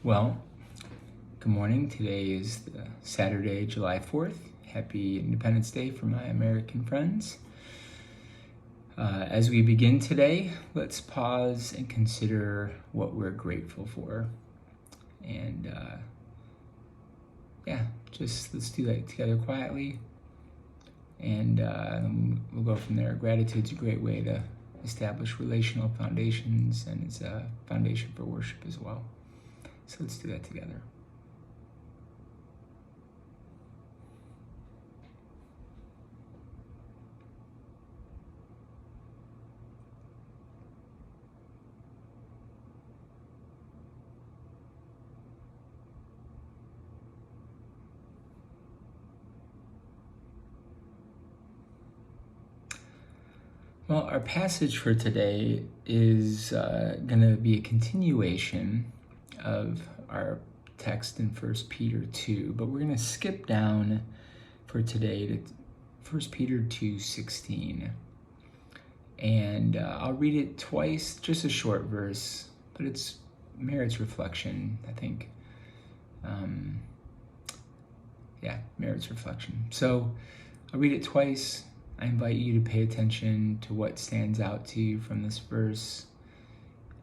Well, good morning. Today is the Saturday, July 4th. Happy Independence Day for my American friends. As we begin today, let's pause and consider what we're grateful for. And just let's do that together quietly. And we'll go from there. Gratitude's a great way to establish relational foundations, and it's a foundation for worship as well. So let's do that together. Well, our passage for today is going to be a continuation of our text in 1 Peter 2, but we're going to skip down for today to 1 Peter 2:16. And I'll read it twice, just a short verse, but it merits reflection, I think. Merits reflection. So I'll read it twice. I invite you to pay attention to what stands out to you from this verse,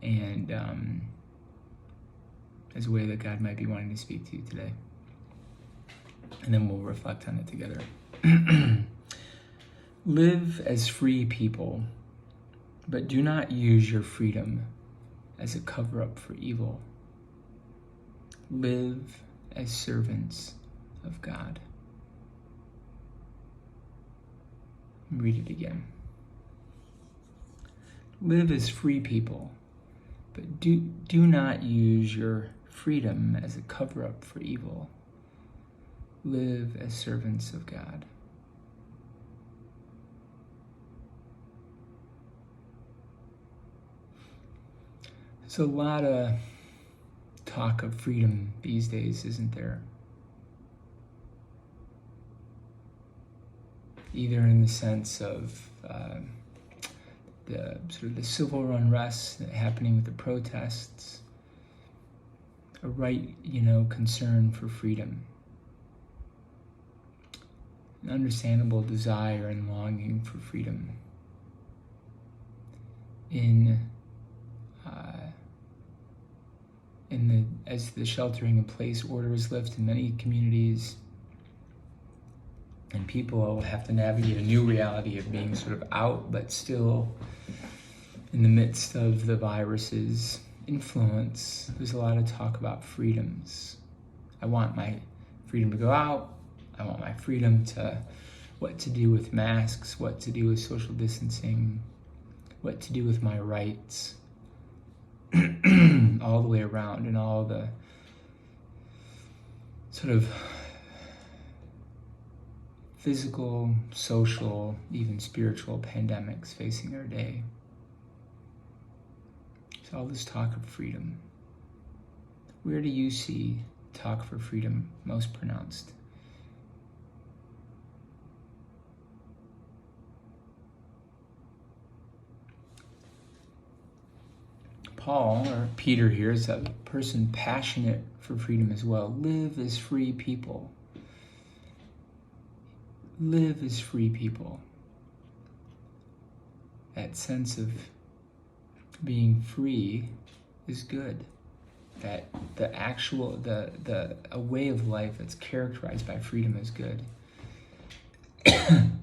and as a way that God might be wanting to speak to you today. And then we'll reflect on it together. Live as free people, but do not use your freedom as a cover-up for evil. Live as servants of God. Read it again. Live as free people, but do not use your freedom as a cover-up for evil. Live as servants of God. There's a lot of talk of freedom these days, isn't there? Either in the sense of the civil unrest happening with the protests, a right, concern for freedom, an understandable desire and longing for freedom. As the sheltering in place orders lift in many communities, and people will have to navigate a new reality of being sort of out, but still in the midst of the virus's influence. There's a lot of talk about freedoms. I want my freedom to go out. I want my freedom to what to do with masks, what to do with social distancing, what to do with my rights, all the way around, and all the sort of physical, social, even spiritual pandemics facing our day. So all this talk of freedom. Where do you see talk for freedom most pronounced? Paul, or Peter here, is a person passionate for freedom as well. Live as free people. Live as free people. That sense of being free is good. That a way of life that's characterized by freedom is good. And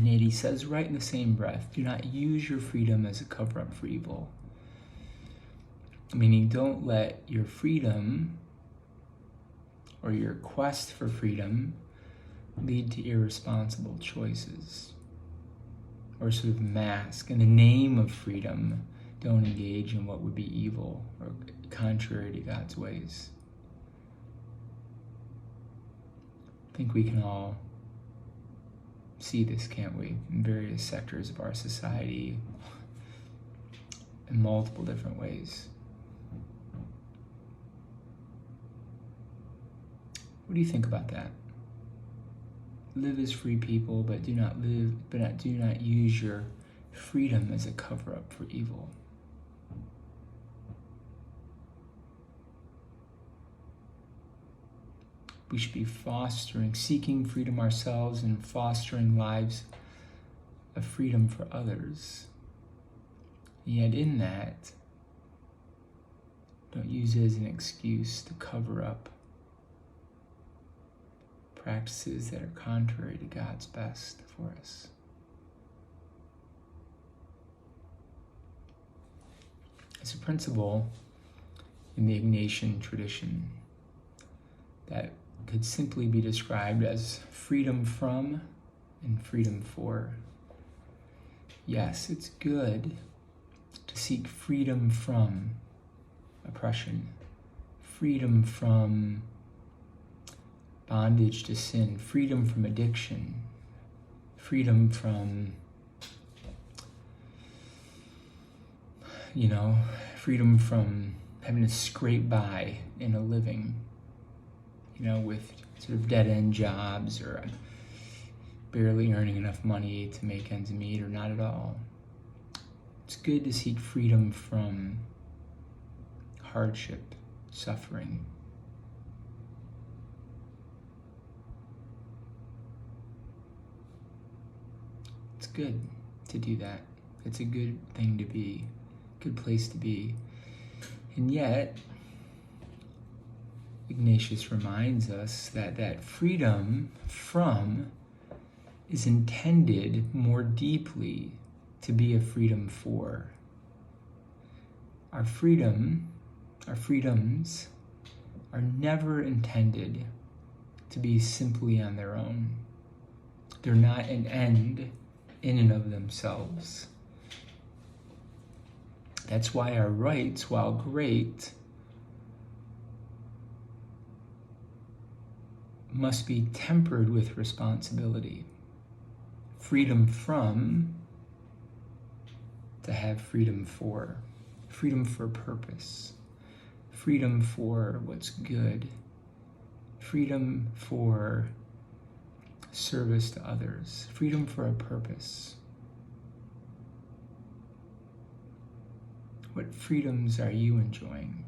yet he says right in the same breath, do not use your freedom as a cover-up for evil. Meaning, don't let your freedom or your quest for freedom lead to irresponsible choices, or sort of mask, in the name of freedom, don't engage in what would be evil or contrary to God's ways. I think we can all see this, can't we, in various sectors of our society, in multiple different ways. What do you think about that? Live as free people, but do not use your freedom as a cover-up for evil. We should be fostering, seeking freedom ourselves and fostering lives of freedom for others. Yet in that, don't use it as an excuse to cover up practices that are contrary to God's best for us. It's a principle in the Ignatian tradition that could simply be described as freedom from and freedom for. Yes, it's good to seek freedom from oppression, freedom from bondage to sin, freedom from addiction, freedom from, freedom from having to scrape by in a living, with sort of dead-end jobs or barely earning enough money to make ends meet or not at all. It's good to seek freedom from hardship, suffering. It's good to do that. It's a good thing to be, good place to be. And yet, Ignatius reminds us that freedom from is intended more deeply to be a freedom for. Our freedoms are never intended to be simply on their own. They're not an end in and of themselves. That's why our rights, while great, must be tempered with responsibility. Freedom from, to have freedom for purpose, freedom for what's good, freedom for service to others, freedom for a purpose. What freedoms are you enjoying?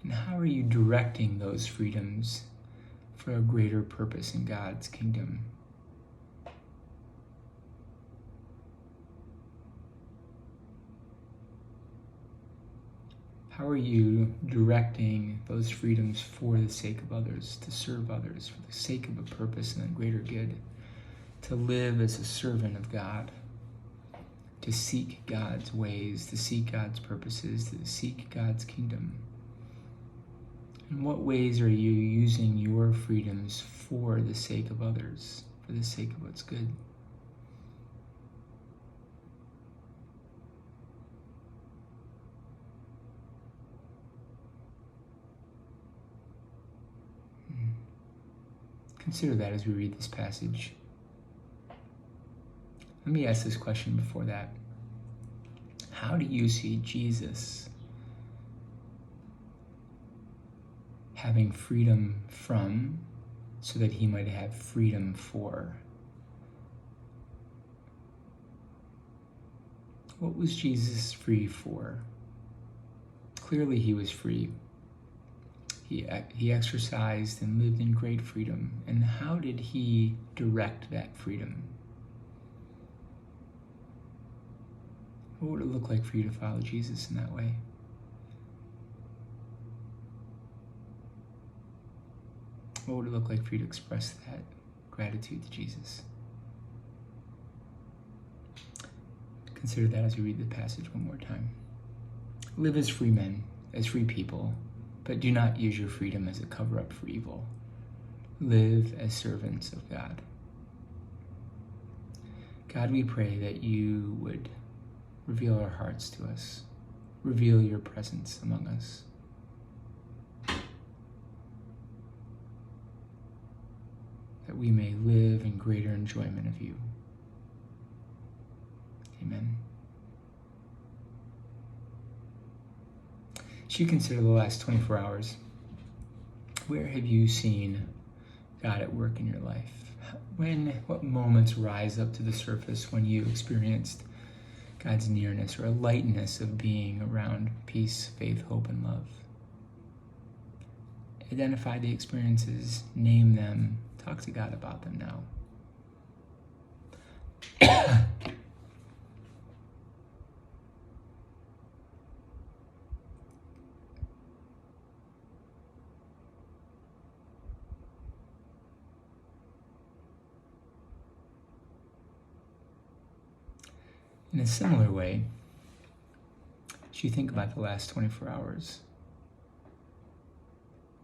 And how are you directing those freedoms for a greater purpose in God's kingdom? How are you directing those freedoms for the sake of others, to serve others, for the sake of a purpose and a greater good, to live as a servant of God, to seek God's ways, to seek God's purposes, to seek God's kingdom? In what ways are you using your freedoms for the sake of others, for the sake of what's good? Consider that as we read this passage. Let me ask this question before that. How do you see Jesus having freedom from so that he might have freedom for? What was Jesus free for? Clearly he was free. He exercised and lived in great freedom. And how did he direct that freedom? What would it look like for you to follow Jesus in that way? What would it look like for you to express that gratitude to Jesus? Consider that as we read the passage one more time. Live as free men, as free people, but do not use your freedom as a cover-up for evil. Live as servants of God. God, we pray that you would reveal our hearts to us. Reveal your presence among us. That we may live in greater enjoyment of you. Amen. As you consider the last 24 hours, where have you seen God at work in your life? what moments rise up to the surface when you experienced God's nearness or a lightness of being around peace, faith, hope, and love? Identify the experiences, name them, talk to God about them now. In a similar way, as you think about the last 24 hours,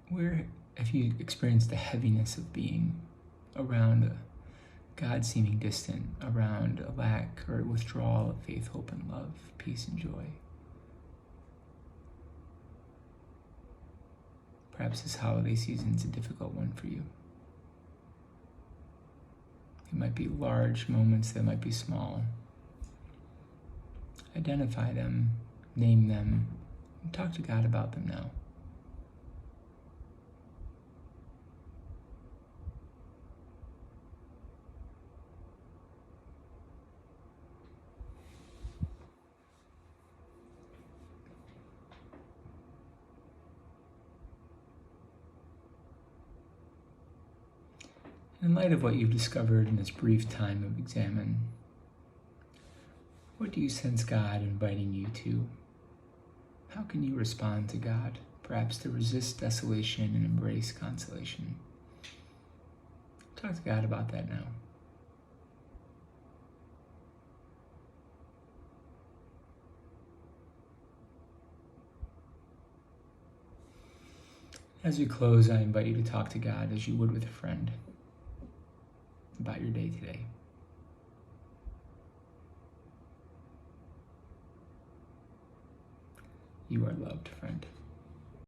where have you experienced the heaviness of being around God seeming distant, around a lack or withdrawal of faith, hope, and love, peace, and joy? Perhaps this holiday season is a difficult one for you. It might be large moments, they might be small. Identify them, name them, and talk to God about them now. In light of what you've discovered in this brief time of examine, what do you sense God inviting you to? How can you respond to God, perhaps to resist desolation and embrace consolation? Talk to God about that now. As we close, I invite you to talk to God as you would with a friend about your day today. You are loved, friend.